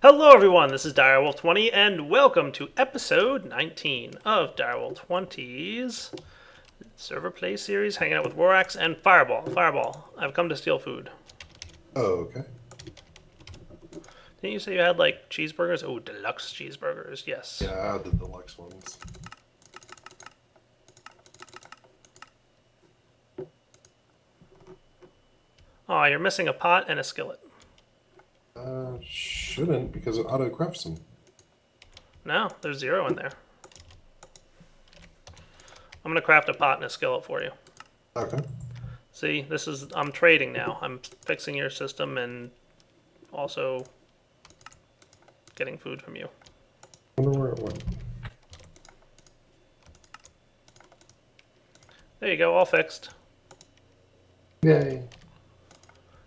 Hello, everyone. This is Direwolf20, and welcome to episode 19 of Direwolf20's server play series, hanging out with Rorax and Fireball. Fireball, I've come to steal food. Oh, okay. Didn't you say you had like cheeseburgers? Oh, deluxe cheeseburgers. Yes. Yeah, the deluxe ones. Oh, you're missing a pot and a skillet. Shouldn't because it auto crafts them. No, there's 0 in there. I'm gonna craft a pot and a skillet for you. Okay. See, I'm trading now. I'm fixing your system and also getting food from you. Wonder where it went. There you go, all fixed. Yay.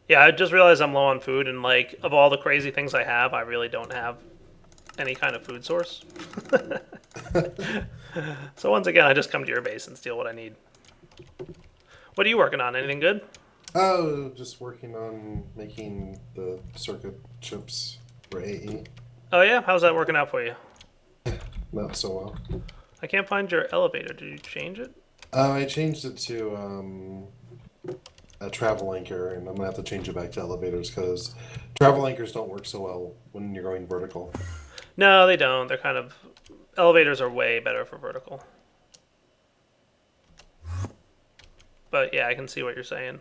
Yeah, I just realized I'm low on food, and like, of all the crazy things I have, I really don't have any kind of food source. So once again, I just come to your base and steal what I need. What are you working on? Anything good? Oh, just working on making the circuit chips for AE. Oh yeah? How's that working out for you? Not so well. I can't find your elevator. Did you change it? I changed it to a travel anchor, and I'm gonna have to change it back to elevators because travel anchors don't work so well when you're going vertical. No, they don't. They're kind of... Elevators are way better for vertical. But yeah, I can see what you're saying.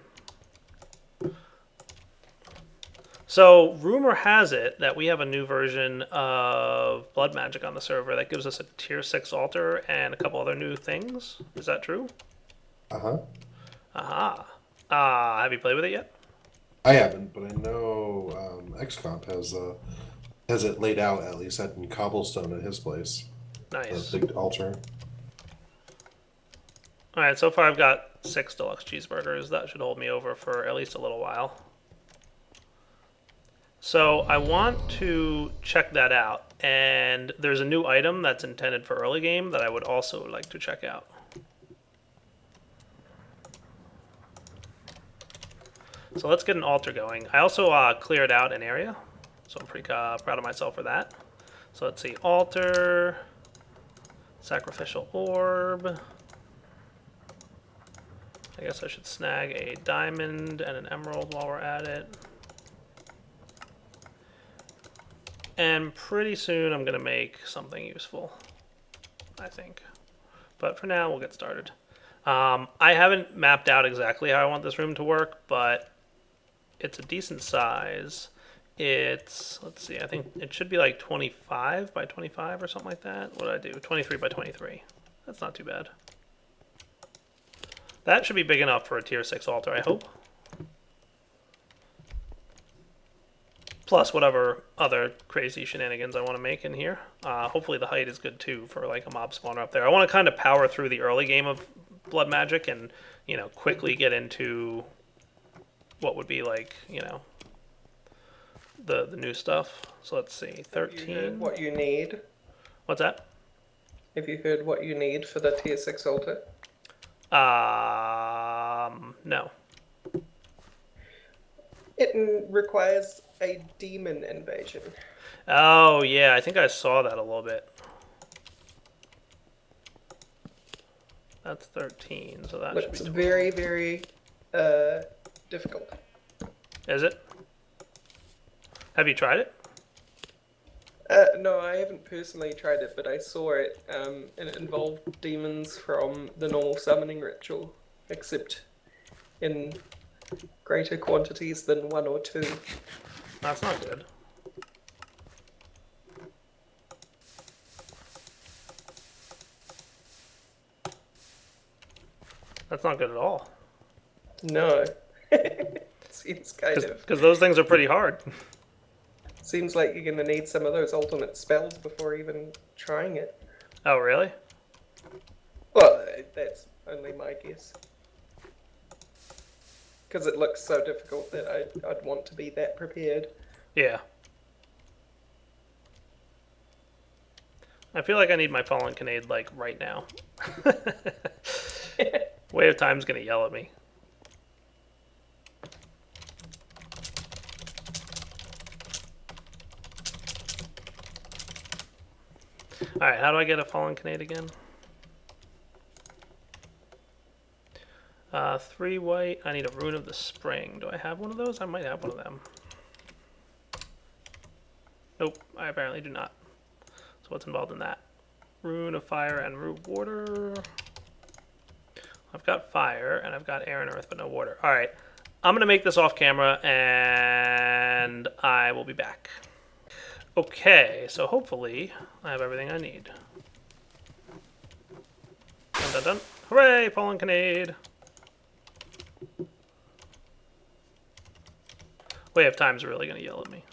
So, rumor has it that we have a new version of Blood Magic on the server that gives us a tier 6 altar and a couple other new things. Is that true? Uh-huh. Aha. Have you played with it yet? I haven't, but I know XComp has it laid out at least in cobblestone at his place. Nice. The big altar. Alright, so far I've got 6 deluxe cheeseburgers. That should hold me over for at least a little while. So I want to check that out, and there's a new item that's intended for early game that I would also like to check out. So let's get an altar going. I also cleared out an area, so I'm pretty proud of myself for that. So let's see, altar, sacrificial orb. I guess I should snag a diamond and an emerald while we're at it. And pretty soon I'm going to make something useful, I think. But for now, we'll get started. I haven't mapped out exactly how I want this room to work, but it's a decent size. It's, let's see, I think it should be like 25 by 25 or something like that. What did I do? 23 by 23. That's not too bad. That should be big enough for a tier 6 altar, I hope. Plus whatever other crazy shenanigans I want to make in here. Hopefully the height is good too for like a mob spawner up there. I want to kind of power through the early game of Blood Magic and, you know, quickly get into what would be like, you know, the new stuff. So let's see, 13. Have you heard what you need? What's that? Have you heard what you need for the tier 6 altar? No. It requires a demon invasion. Oh, yeah, I think I saw that a little bit. That's 13, so that should be 12. Very, very difficult. Is it? Have you tried it? No, I haven't personally tried it, but I saw it, and it involved demons from the normal summoning ritual, except in greater quantities than 1 or 2. That's not good. That's not good at all. No. Seems kind of... Because those things are pretty hard. Seems like you're going to need some of those ultimate spells before even trying it. Oh, really? Well, that's only my guess. Because it looks so difficult that I'd want to be that prepared. Yeah. I feel like I need my Fallen Canade, like, right now. Way of Time's gonna yell at me. Alright, how do I get a fallen Canade again? 3 white. I need a Rune of the Spring. Do I have one of those? I might have one of them. Nope, I apparently do not. So what's involved in that? Rune of Fire and Rune of Water. I've got fire, and I've got air and earth, but no water. Alright, I'm going to make this off camera, and I will be back. Okay, so hopefully I have everything I need. Dun dun dun. Hooray, Fallen Canade! Way of Time's really going to yell at me.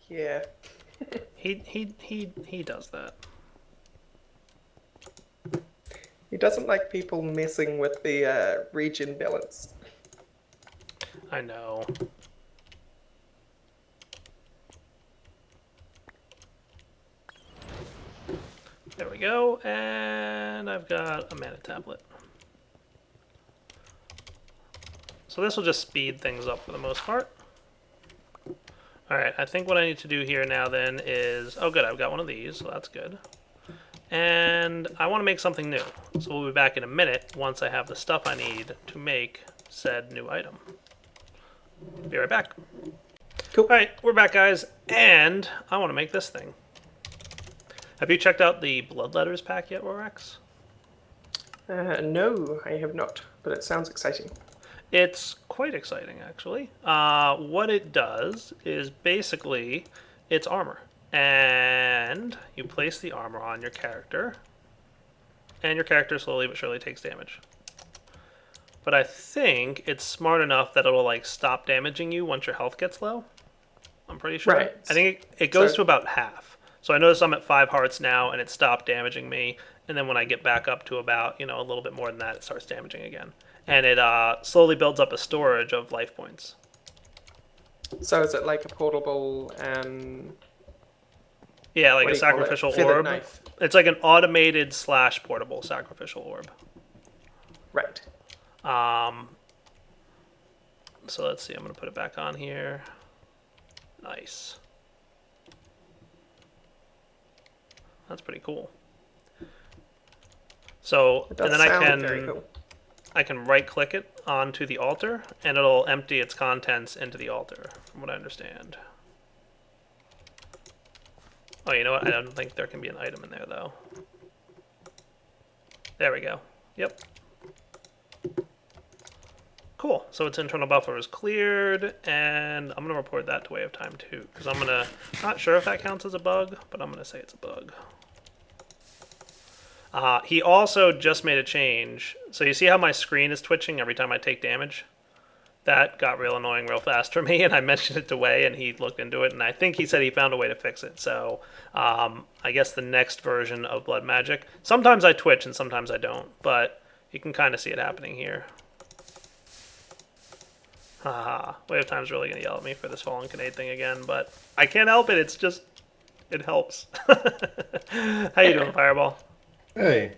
Yeah. He does that. He doesn't like people messing with the regen balance. I know. There we go, and I've got a mana tablet. So this will just speed things up for the most part. Alright, I think what I need to do here now then is... Oh good, I've got one of these, so that's good. And I want to make something new. So we'll be back in a minute once I have the stuff I need to make said new item. Be right back. Cool. Alright, we're back guys, and I want to make this thing. Have you checked out the Blood Letters pack yet, Rorax? No, I have not, but it sounds exciting. It's quite exciting, actually. What it does is basically it's armor. And you place the armor on your character, and your character slowly but surely takes damage. But I think it's smart enough that it'll like stop damaging you once your health gets low. I'm pretty sure. Right. I think it goes to about half. So I notice I'm at 5 hearts now, and it stopped damaging me. And then when I get back up to about, a little bit more than that, it starts damaging again. And it slowly builds up a storage of life points. So is it like a portable Yeah, like what a do you call it? sacrificial Feathered orb. knife. It's like an automated / portable sacrificial orb. Right. So let's see, I'm going to put it back on here. Nice. That's pretty cool. So, It does and then sound very cool. I can right click it onto the altar and it'll empty its contents into the altar, from what I understand. Oh, you know what? I don't think there can be an item in there though. There we go. Yep. Cool. So its internal buffer is cleared, and I'm going to report that to Way of Time too, because I'm going to, not sure if that counts as a bug, but I'm going to say it's a bug. He also just made a change. So you see how my screen is twitching every time I take damage? That got real annoying real fast for me, and I mentioned it to Way, and he looked into it, and I think he said he found a way to fix it. So I guess the next version of Blood Magic. Sometimes I twitch and sometimes I don't, but you can kind of see it happening here. Haha, Way of Time's really going to yell at me for this Fallen Canade thing again, but I can't help it. It's just, it helps. How you doing, Fireball? Hey,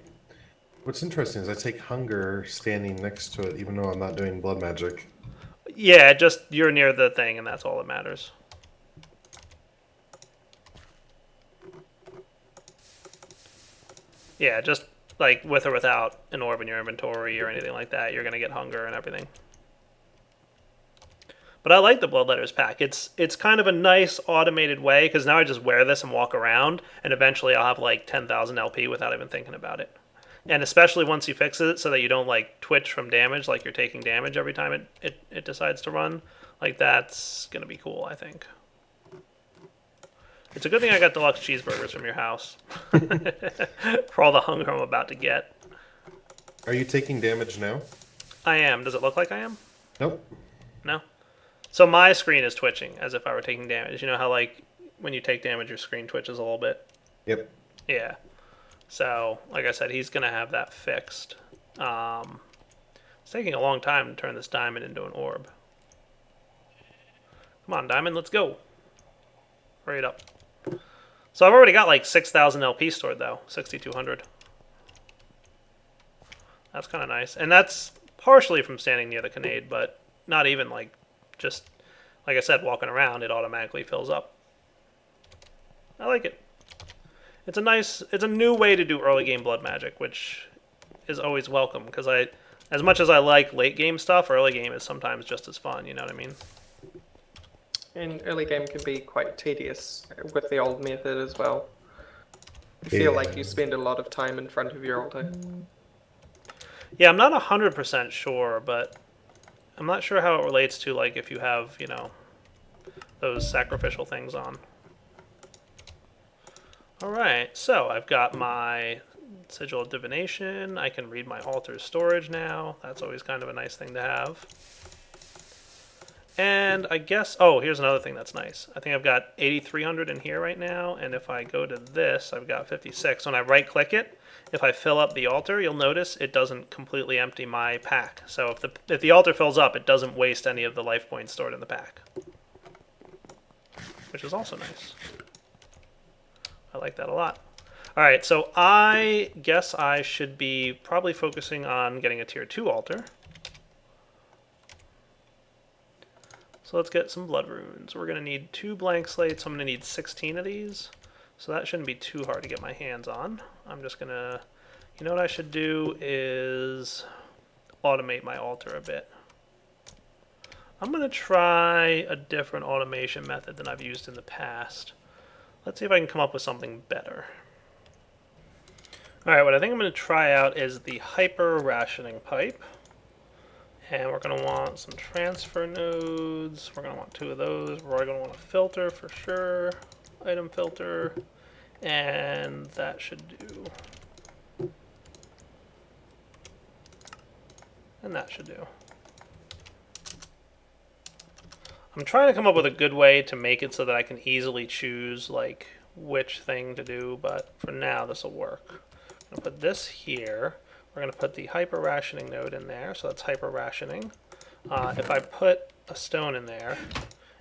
what's interesting is I take hunger standing next to it, even though I'm not doing blood magic. Yeah, just you're near the thing, and that's all that matters. Yeah, just like with or without an orb in your inventory or anything like that, you're going to get hunger and everything. But I like the Blood Letters pack. It's kind of a nice automated way, because now I just wear this and walk around, and eventually I'll have like 10,000 LP without even thinking about it. And especially once you fix it so that you don't like twitch from damage, like you're taking damage every time it decides to run, like that's going to be cool, I think. It's a good thing I got deluxe cheeseburgers from your house. For all the hunger I'm about to get. Are you taking damage now? I am. Does it look like I am? Nope. No? So my screen is twitching as if I were taking damage. You know how like when you take damage your screen twitches a little bit? Yep. Yeah. So, like I said, he's going to have that fixed. It's taking a long time to turn this diamond into an orb. Come on, diamond, let's go. Hurry it up. So I've already got like 6,000 LP stored though, 6,200. That's kind of nice. And that's partially from standing near the Canade, but not even like just, like I said, walking around, it automatically fills up. I like it. it's a new way to do early game blood magic, which is always welcome because as much as I like late game stuff, early game is sometimes just as fun. You know what I mean? And early game can be quite tedious with the old method as well. You feel like you spend a lot of time in front of your altar. Yeah, I'm not 100% sure, but I'm not sure how it relates to like if you have those sacrificial things on. All right, so I've got my Sigil of Divination. I can read my altar's storage now. That's always kind of a nice thing to have. And I guess, oh, here's another thing that's nice. I think I've got 8,300 in here right now, and if I go to this, I've got 56. When I right-click it, if I fill up the altar, you'll notice it doesn't completely empty my pack. So if the altar fills up, it doesn't waste any of the life points stored in the pack, which is also nice. I like that a lot. All right, so I guess I should be probably focusing on getting a tier 2 altar. So let's get some blood runes. We're going to need 2 blank slates. I'm going to need 16 of these. So that shouldn't be too hard to get my hands on. I'm just going to... You know what I should do is automate my altar a bit. I'm going to try a different automation method than I've used in the past. Let's see if I can come up with something better. Alright, what I think I'm going to try out is the hyper rationing pipe. And we're going to want some transfer nodes. We're going to want 2 of those. We're going to want a filter for sure. Item filter. And that should do. And that should do. I'm trying to come up with a good way to make it so that I can easily choose like which thing to do, but for now this will work. I'm going to put this here. We're going to put the hyper rationing node in there, so that's hyper rationing. If I put a stone in there,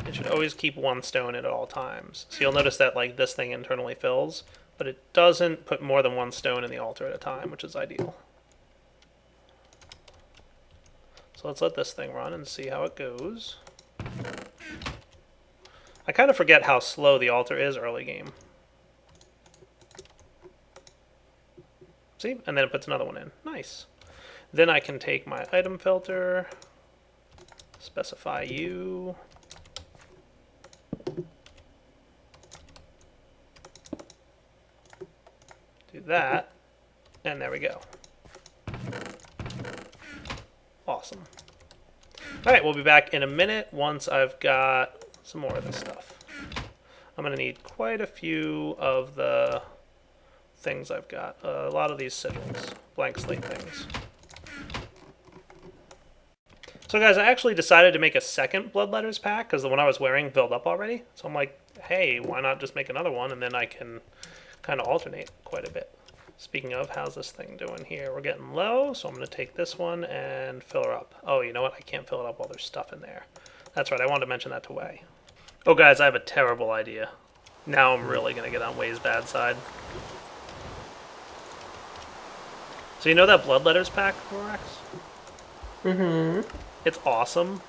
it should always keep 1 stone at all times. So you'll notice that like this thing internally fills, but it doesn't put more than 1 stone in the altar at a time, which is ideal. So let's let this thing run and see how it goes. I kind of forget how slow the altar is early game. See? And then it puts another one in. Nice. Then I can take my item filter, specify you. Do that. And there we go. Awesome. Alright, we'll be back in a minute once I've got some more of this stuff. I'm going to need quite a few of the things I've got. A lot of these sigils, blank slate things. So guys, I actually decided to make a second blood letters pack because the one I was wearing filled up already. So I'm like, hey, why not just make another one and then I can kind of alternate quite a bit. Speaking of, how's this thing doing here? We're getting low, so I'm going to take this one and fill her up. Oh, you know what? I can't fill it up while there's stuff in there. That's right, I wanted to mention that to Wei. Oh, guys, I have a terrible idea. Now I'm really going to get on Wei's bad side. So you know that blood letters pack, Rorax? Mm-hmm. It's awesome.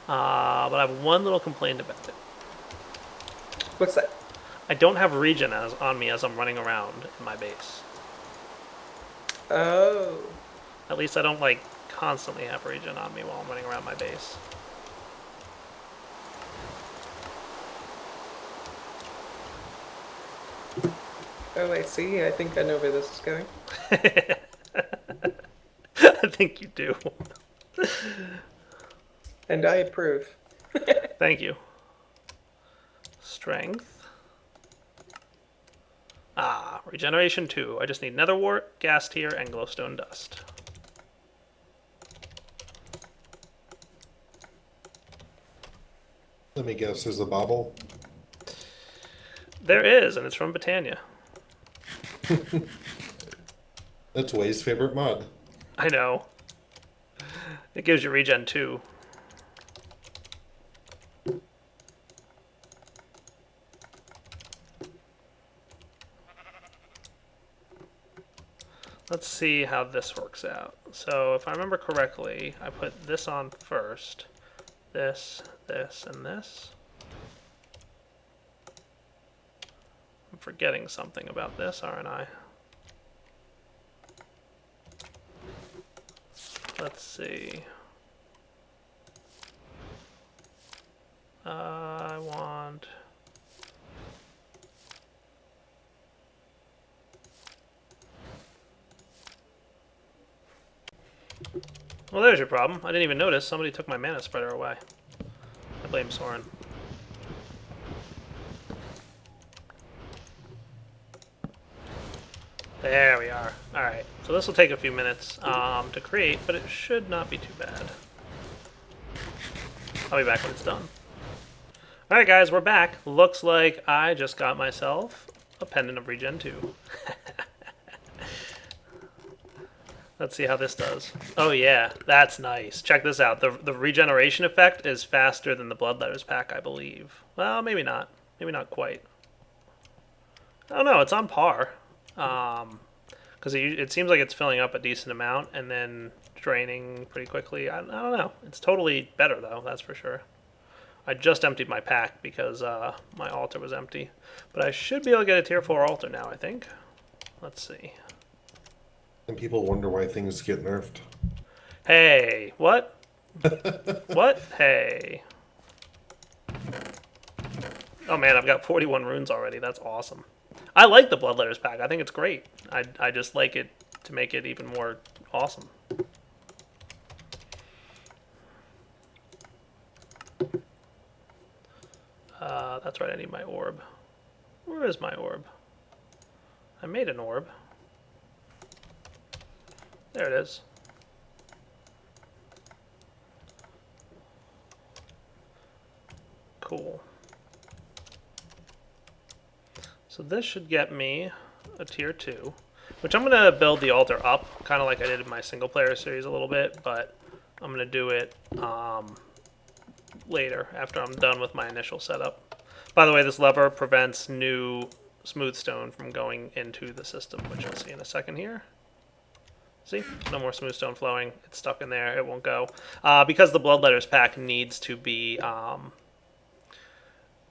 But I have one little complaint about it. What's that? I don't have regen on me as I'm running around in my base. Oh. At least I don't, like, constantly have regen on me while I'm running around my base. Oh, I see. I think I know where this is going. I think you do. And I approve. Thank you. Strength. Ah, Regeneration 2. I just need Netherwart, Gas Tier, and Glowstone Dust. Let me guess, there's a bauble. There is, and it's from Britannia. That's Wei's favorite mod. I know. It gives you regen 2. Let's see how this works out. So if I remember correctly, I put this on first. This, and this. I'm forgetting something about this, aren't I? Let's see. I want... Well, there's your problem. I didn't even notice. Somebody took my mana spreader away. I blame Soren. There we are. Alright, so this will take a few minutes to create, but it should not be too bad. I'll be back when it's done. Alright guys, we're back. Looks like I just got myself a Pendant of Regen 2. Let's see how this does. Oh yeah, that's nice. Check this out. The regeneration effect is faster than the Bloodletters pack, I believe. Well, maybe not. Maybe not quite. Oh no, it's on par. Because it seems like it's filling up a decent amount and then draining pretty quickly. I don't know. It's totally better though, that's for sure. I just emptied my pack because my altar was empty. But I should be able to get a tier 4 altar now, I think. Let's see. And people wonder why things get nerfed. Hey, what? What? Hey. Oh man, I've got 41 runes already. That's awesome. I like the Bloodletters pack. I think it's great. I just like it to make it even more awesome. That's right, I need my orb. Where is my orb? I made an orb. There it is. Cool. So this should get me a tier 2, which I'm going to build the altar up, kind of like I did in my single player series a little bit, but I'm going to do it later after I'm done with my initial setup. By the way, this lever prevents new smooth stone from going into the system, which you'll see in a second here. See? No more smooth stone flowing. It's stuck in there. It won't go. Because the Bloodletters pack needs to be... or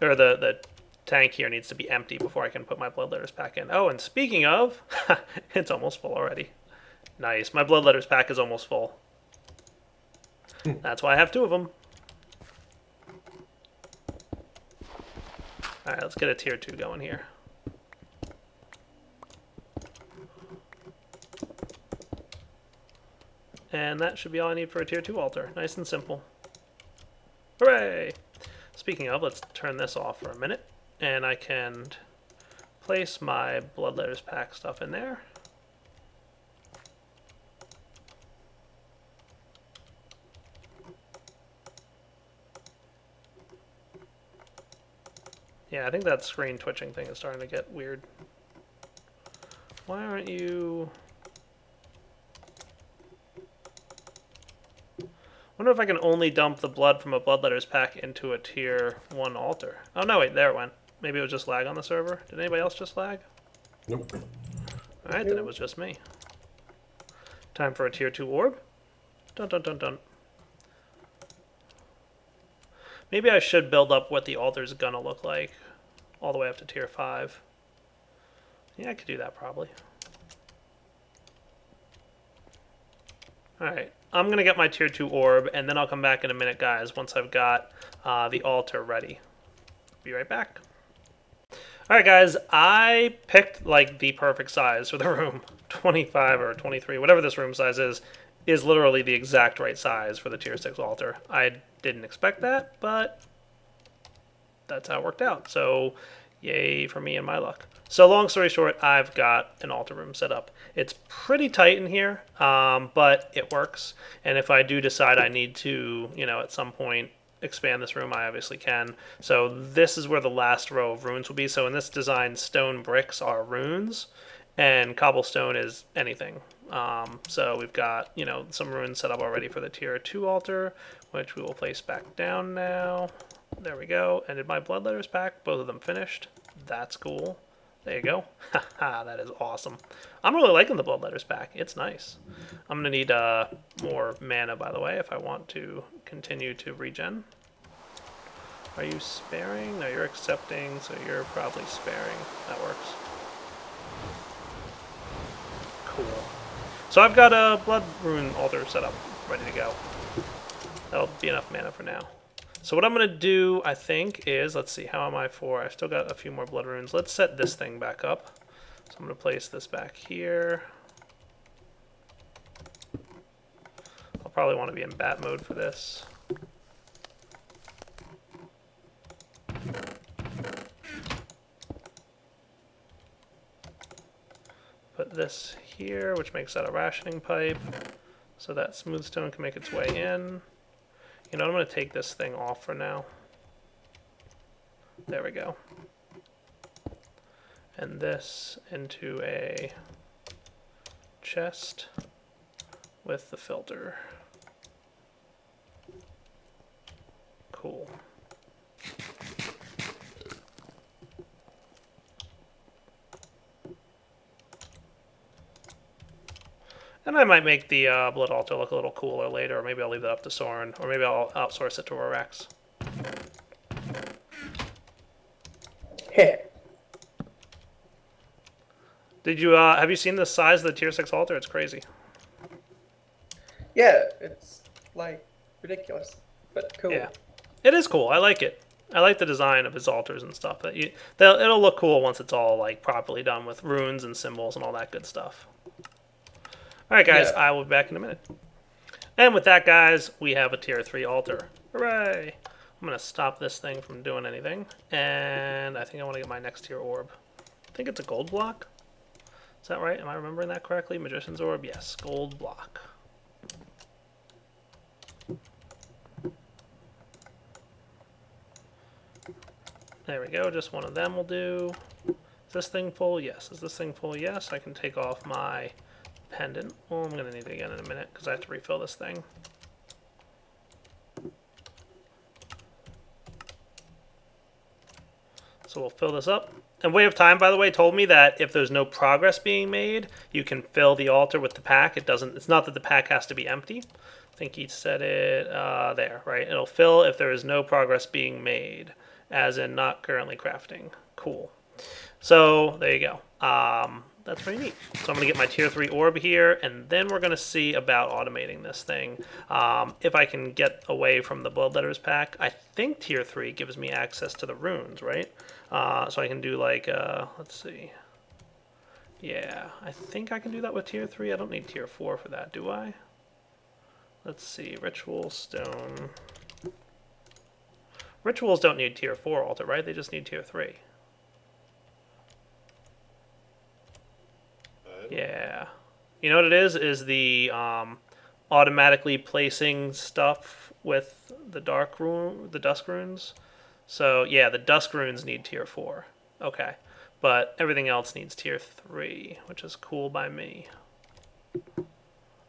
the tank here needs to be empty before I can put my Bloodletters pack in. Oh, and speaking of... it's almost full already. Nice. My Bloodletters pack is almost full. That's why I have 2 of them. Alright, let's get a tier 2 going here. And that should be all I need for a tier 2 altar. Nice and simple. Hooray! Speaking of, let's turn this off for a minute. And I can place my Bloodletters pack stuff in there. Yeah, I think that screen twitching thing is starting to get weird. Why aren't you... I wonder if I can only dump the blood from a Bloodletters pack into a tier 1 altar. Oh no, wait, there it went. Maybe it was just lag on the server. Did anybody else just lag? Nope. Alright, then it was just me. Time for a tier 2 orb. Dun dun dun dun. Maybe I should build up what the altar's gonna look like all the way up to tier 5. Yeah, I could do that probably. Alright, I'm going to get my tier 2 orb, and then I'll come back in a minute, guys, once I've got the altar ready. Be right back. Alright, guys, I picked, like, the perfect size for the room. 25 or 23, whatever this room size is literally the exact right size for the tier 6 altar. I didn't expect that, but that's how it worked out. So, yay for me and my luck. So long story short, I've got an altar room set up. It's pretty tight in here, but it works. And if I do decide I need to, you know, at some point expand this room, I obviously can. So this is where the last row of runes will be. So in this design, stone bricks are runes, and cobblestone is anything. So we've got, you know, some runes set up already for the tier 2 altar, which we will place back down now. There we go. And did my Bloodletters pack, both of them finished. That's cool. There you go. Haha, that is awesome. I'm really liking the Bloodletters pack. It's nice. I'm going to need more mana, by the way, if I want to continue to regen. Are you sparing? No, you're accepting, so you're probably sparing. That works. Cool. So I've got a blood rune altar set up, ready to go. That'll be enough mana for now. So what I'm going to do, I think, is, let's see, how am I for? I've still got a few more blood runes. Let's set this thing back up. So I'm going to place this back here. I'll probably want to be in bat mode for this. Put this here, which makes that a rationing pipe, so that smooth stone can make its way in. You know, I'm going to take this thing off for now. There we go. And this into a chest with the filter. Cool. And I might make the blood altar look a little cooler later, or maybe I'll leave that up to Soren, or maybe I'll outsource it to Rex. Did you have you seen the size of the tier 6 altar? It's crazy. Yeah, it's like ridiculous, but cool. Yeah, it is cool. I like it. I like the design of his altars and stuff. It'll look cool once it's all like properly done with runes and symbols and all that good stuff. All right, guys, Yeah. I will be back in a minute. And with that, guys, we have a tier 3 altar. Hooray! I'm going to stop this thing from doing anything. And I think I want to get my next tier orb. I think it's a gold block. Is that right? Am I remembering that correctly? Magician's orb? Yes, gold block. There we go. Just one of them will do. Is this thing full? Yes. Is this thing full? Yes. I can take off my pendant. Well, I'm going to need it again in a minute because I have to refill this thing. So we'll fill this up. And Way of Time, by the way, told me that if there's no progress being made, you can fill the altar with the pack. It's not that the pack has to be empty. I think he said it there, right? It'll fill if there is no progress being made, as in not currently crafting. Cool. So there you go. That's pretty neat. So I'm going to get my tier 3 orb here, and then we're going to see about automating this thing. If I can get away from the blood letters pack, I think tier 3 gives me access to the runes, right? So I can do like, let's see. Yeah, I think I can do that with tier 3. I don't need tier 4 for that, do I? Let's see, ritual stone. Rituals don't need tier 4 altar, right? They just need tier 3. Yeah. You know what it is? Is the automatically placing stuff with the dusk runes. So yeah, the dusk runes need tier 4. Okay. But everything else needs tier 3, which is cool by me.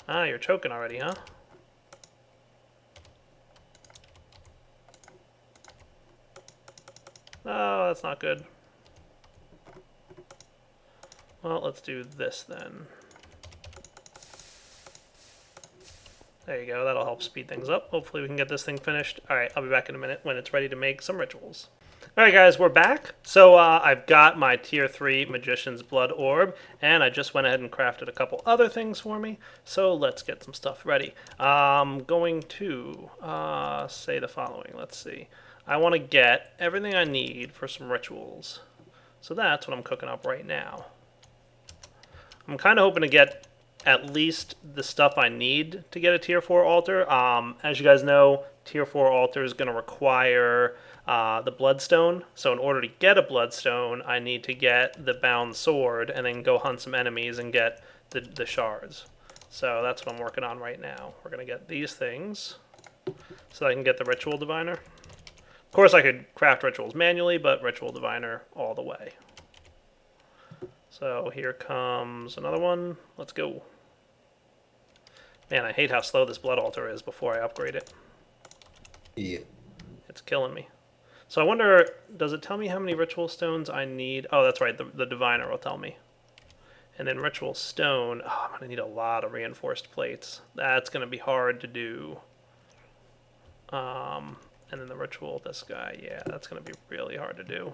Ah, you're choking already, huh? Oh, that's not good. Well, let's do this then. There you go, that'll help speed things up. Hopefully we can get this thing finished. Alright, I'll be back in a minute when it's ready to make some rituals. Alright guys, we're back. So I've got my tier 3 Magician's Blood Orb, and I just went ahead and crafted a couple other things for me. So let's get some stuff ready. I'm going to say the following. Let's see. I want to get everything I need for some rituals. So that's what I'm cooking up right now. I'm kind of hoping to get at least the stuff I need to get a tier 4 altar. As you guys know, tier 4 altar is going to require the bloodstone. So in order to get a bloodstone, I need to get the bound sword and then go hunt some enemies and get the shards. So that's what I'm working on right now. We're going to get these things so I can get the ritual diviner. Of course, I could craft rituals manually, but ritual diviner all the way. So here comes another one. Let's go. Man, I hate how slow this blood altar is before I upgrade it. Yeah. It's killing me. So I wonder, does it tell me how many ritual stones I need? Oh, that's right, the diviner will tell me. And then ritual stone, oh, I'm going to need a lot of reinforced plates. That's going to be hard to do. and then the ritual, this guy. Yeah, that's going to be really hard to do.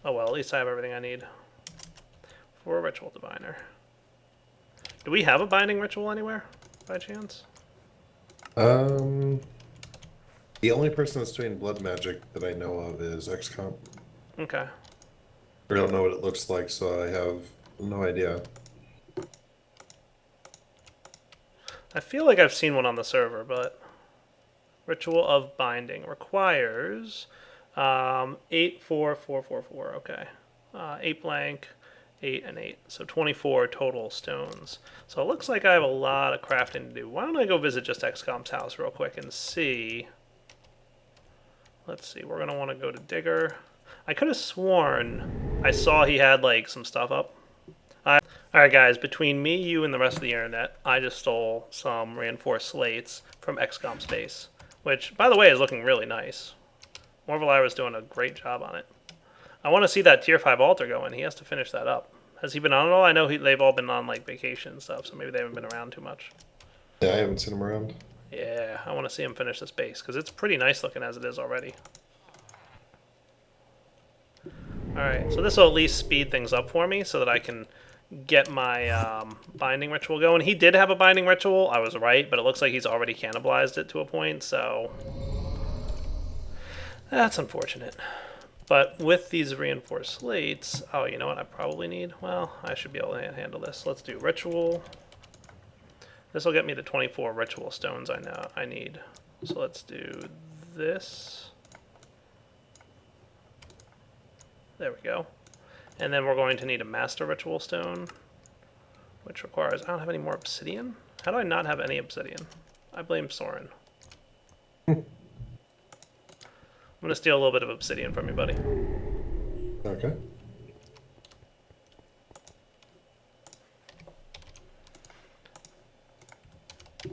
Oh well, at least I have everything I need for a ritual diviner. Do we have a binding ritual anywhere, by chance? The only person that's doing blood magic that I know of is XComp. Okay. I don't know what it looks like, so I have no idea. I feel like I've seen one on the server, but ritual of binding requires 8, 4, 4, 4, 4. Okay, 8 blank, 8 and 8, so 24 total stones. So it looks like I have a lot of crafting to do. Why don't I go visit just XComp's house real quick and see? Let's see. We're gonna want to go to Digger. I could have sworn I saw he had like some stuff up. Alright guys, between me, you, and the rest of the internet, I just stole some reinforced slates from XCOM's base, which, by the way, is looking really nice. Morvalira's doing a great job on it. I want to see that tier 5 altar going. He has to finish that up. Has he been on it all? I know they've all been on like vacation and stuff, so maybe they haven't been around too much. Yeah, I haven't seen him around. Yeah, I want to see him finish this base, because it's pretty nice looking as it is already. Alright, so this will at least speed things up for me so that I can get my binding ritual going. He did have a binding ritual, I was right, but it looks like he's already cannibalized it to a point, so that's unfortunate. But with these reinforced slates, oh, you know what I probably need? Well, I should be able to handle this. Let's do ritual. This will get me the 24 ritual stones I need. So let's do this. There we go. And then we're going to need a master ritual stone, which requires, I don't have any more obsidian? How do I not have any obsidian? I blame Soren. I'm going to steal a little bit of obsidian from you, buddy. Okay.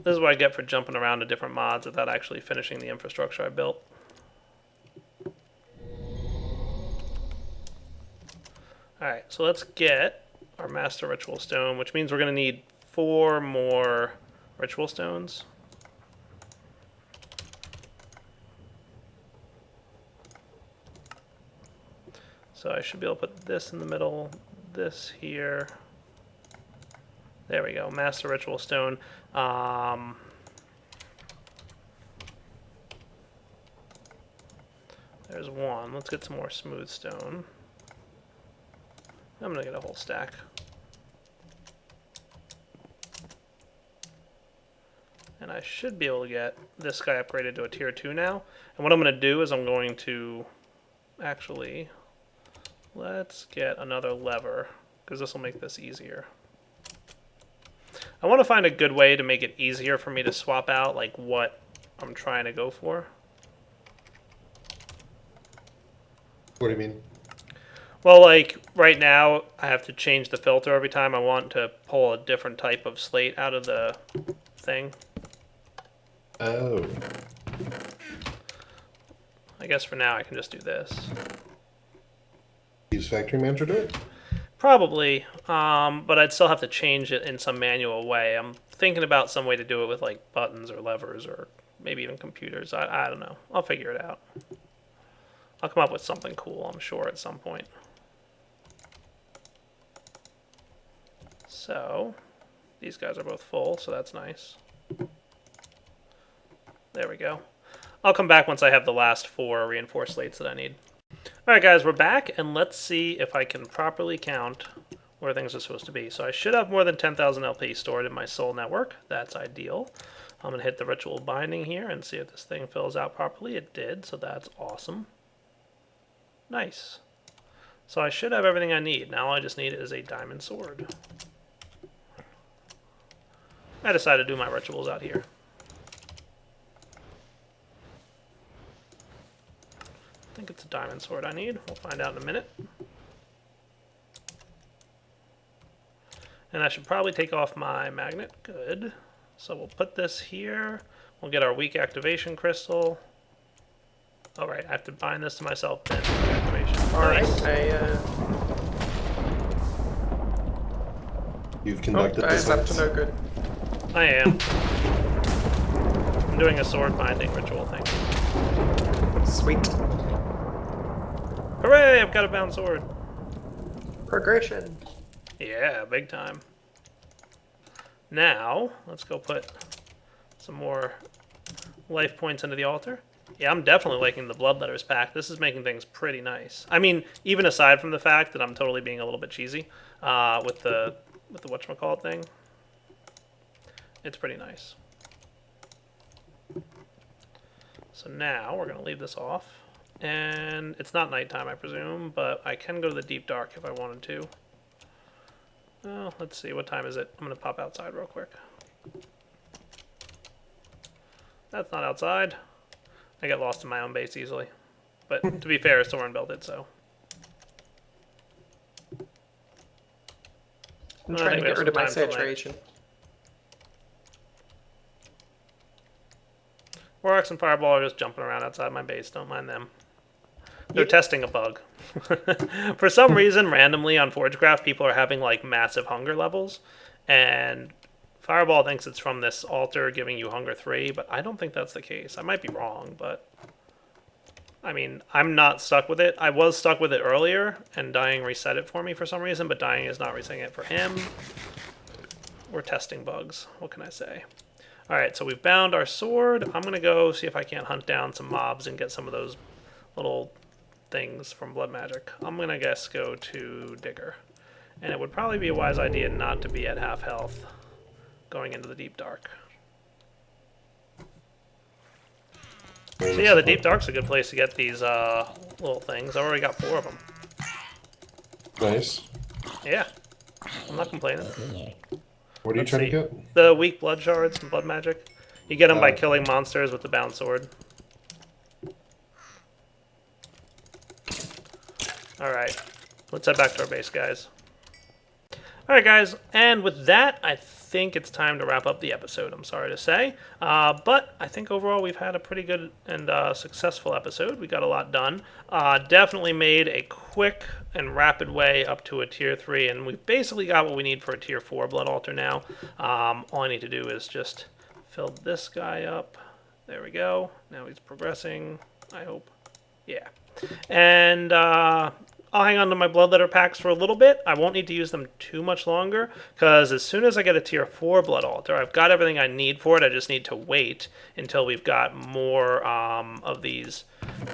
This is what I get for jumping around to different mods without actually finishing the infrastructure I built. Alright, so let's get our master ritual stone, which means we're going to need 4 more ritual stones. So I should be able to put this in the middle, this here. There we go, master ritual stone. There's one. Let's get some more smooth stone. I'm going to get a whole stack. And I should be able to get this guy upgraded to a tier 2 now. And what I'm going to do is I'm going to actually, let's get another lever, because this will make this easier. I want to find a good way to make it easier for me to swap out like what I'm trying to go for. What do you mean? Well, like, right now, I have to change the filter every time I want to pull a different type of slate out of the thing. Oh. I guess for now I can just do this. Use Factory Manager do it? Probably, but I'd still have to change it in some manual way. I'm thinking about some way to do it with, like, buttons or levers or maybe even computers. I don't know. I'll figure it out. I'll come up with something cool, I'm sure, at some point. So, these guys are both full, so that's nice. There we go. I'll come back once I have the last 4 reinforced slates that I need. Alright guys, we're back, and let's see if I can properly count where things are supposed to be. So I should have more than 10,000 LP stored in my soul network. That's ideal. I'm going to hit the ritual binding here and see if this thing fills out properly. It did, so that's awesome. Nice. So I should have everything I need. Now all I just need is a diamond sword. I decided to do my rituals out here. I think it's a diamond sword I need. We'll find out in a minute. And I should probably take off my magnet. Good. So we'll put this here. We'll get our weak activation crystal. Alright, I have to bind this to myself then. Activation. Alright, Nice. You've conducted I this. am up to no good. I am. I'm doing a sword binding ritual thing. Sweet. Hooray! I've got a bound sword. Progression. Yeah, big time. Now, let's go put some more life points into the altar. Yeah, I'm definitely liking the Bloodletters pack. This is making things pretty nice. I mean, even aside from the fact that I'm totally being a little bit cheesy with the whatchamacallit thing, it's pretty nice. So now we're going to leave this off. And it's not nighttime, I presume, but I can go to the deep dark if I wanted to. Well, let's see, what time is it? I'm going to pop outside real quick. That's not outside. I get lost in my own base easily. But to be fair, Soren built it, so. I'm trying to get rid of my saturation. Warlocks and Fireball are just jumping around outside my base. Don't mind them. They're testing a bug. For some reason, randomly on Forgecraft, people are having like massive hunger levels. And Fireball thinks it's from this altar giving you hunger 3, but I don't think that's the case. I might be wrong, but I mean, I'm not stuck with it. I was stuck with it earlier, and dying reset it for me for some reason, but dying is not resetting it for him. We're testing bugs. What can I say? Alright, so we've bound our sword. I'm going to go see if I can't hunt down some mobs and get some of those little things from blood magic. I'm going to guess go to Digger. And it would probably be a wise idea not to be at half health going into the deep dark. So yeah, the deep dark's a good place to get these little things. I've already got 4 of them. Nice. Yeah, I'm not complaining. What are you trying to get? The weak blood shards from blood magic. You get them by killing monsters with the bound sword. Alright, let's head back to our base, guys. Alright, guys, and with that, I think it's time to wrap up the episode, I'm sorry to say. But I think overall we've had a pretty good and successful episode. We got a lot done. Definitely made a quick and rapid way up to a tier 3, and we've basically got what we need for a tier 4 blood altar now. All I need to do is just fill this guy up. There we go. Now he's progressing, I hope. Yeah. And I'll hang on to my bloodletter packs for a little bit. I won't need to use them too much longer, because as soon as I get a tier 4 blood altar, I've got everything I need for it. I just need to wait until we've got more of these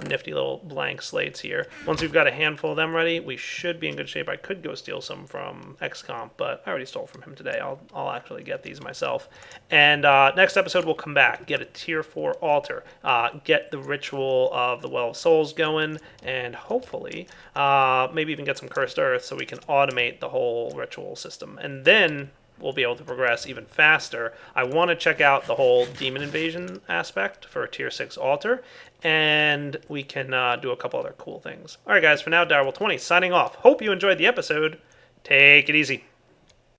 nifty little blank slates here. Once we've got a handful of them ready, we should be in good shape. I could go steal some from XComp, but I already stole from him today. I'll actually get these myself. And next episode we'll come back, get a tier 4 altar, get the ritual of the Well of Souls going, and hopefully maybe even get some Cursed Earth so we can automate the whole ritual system. And then we'll be able to progress even faster. I want to check out the whole demon invasion aspect for a tier 6 altar, and we can do a couple other cool things. Alright guys, for now, Direwolf20 signing off. Hope you enjoyed the episode. Take it easy.